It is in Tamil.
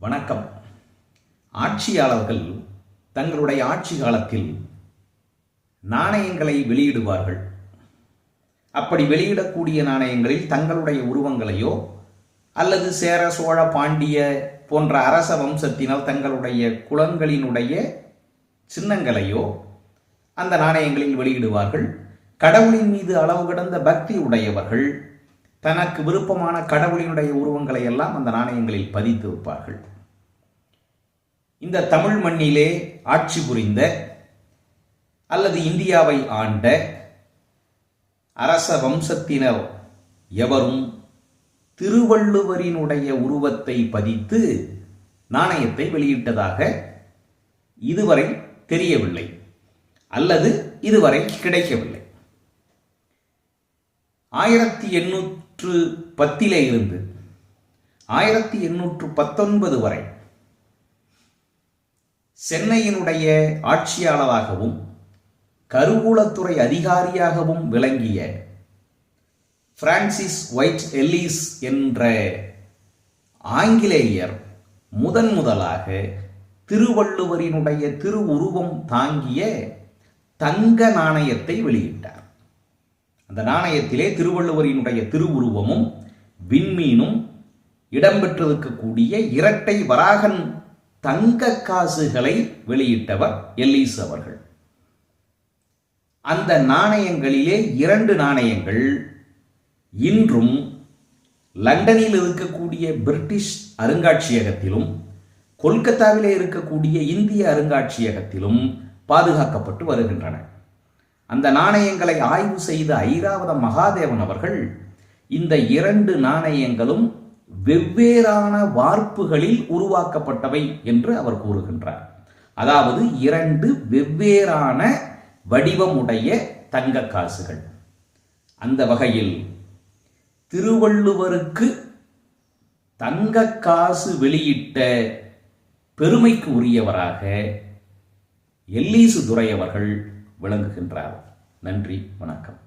வணக்கம். ஆட்சியாளர்கள் தங்களுடைய ஆட்சி காலத்தில் நாணயங்களை வெளியிடுவார்கள். அப்படி வெளியிடக்கூடிய நாணயங்களில் தங்களுடைய உருவங்களையோ அல்லது சேர, சோழ, பாண்டிய போன்ற அரச வம்சத்தினால் தங்களுடைய குலங்களினுடைய சின்னங்களையோ அந்த நாணயங்களில் வெளியிடுவார்கள். கடவுளின் மீது அளவு கடந்த பக்தி உடையவர்கள் தனக்கு விருப்பமான கடவுளினுடைய உருவங்களை எல்லாம் அந்த நாணயங்களில் பதித்து வைப்பார்கள். இந்த தமிழ் மண்ணிலே ஆட்சி புரிந்த அல்லது இந்தியாவை ஆண்ட அரச வம்சத்தினர் எவரும் திருவள்ளுவரினுடைய உருவத்தை பதித்து நாணயத்தை வெளியிட்டதாக இதுவரை தெரியவில்லை அல்லது இதுவரை கிடைக்கவில்லை. 1810 இருந்து 1819 வரை சென்னையினுடைய ஆட்சியாளராகவும் கருவூலத்துறை அதிகாரியாகவும் விளங்கிய பிரான்சிஸ் ஒயிட் எல்லிஸ் என்ற ஆங்கிலேயர் முதலாக திருவள்ளுவரினுடைய திருவுருவம் தாங்கிய தங்க நாணயத்தை வெளியிட்டார். அந்த நாணயத்திலே திருவள்ளுவரினுடைய திருவுருவமும் விண்மீனும் இடம்பெற்றிருக்கக்கூடிய இரட்டை வராகன் தங்க காசுகளை வெளியிட்டவர் எல்லிஸ் அவர்கள். அந்த நாணயங்களிலே 2 நாணயங்கள் இன்றும் லண்டனில் இருக்கக்கூடிய பிரிட்டிஷ் அருங்காட்சியகத்திலும் கொல்கத்தாவிலே இருக்கக்கூடிய இந்திய அருங்காட்சியகத்திலும் பாதுகாக்கப்பட்டு வருகின்றன. அந்த நாணயங்களை ஆய்வு செய்த ஐராவத மகாதேவன் அவர்கள் இந்த 2 நாணயங்களும் வெவ்வேறான வார்ப்புகளில் உருவாக்கப்பட்டவை என்று அவர் கூறுகின்றார். அதாவது 2 வெவ்வேறான வடிவமுடைய தங்க காசுகள். அந்த வகையில் திருவள்ளுவருக்கு தங்க காசு வெளியிட்ட பெருமைக்கு உரியவராக எல்லீசு துரை அவர்கள் விளங்குகின்றார். நன்றி, வணக்கம்.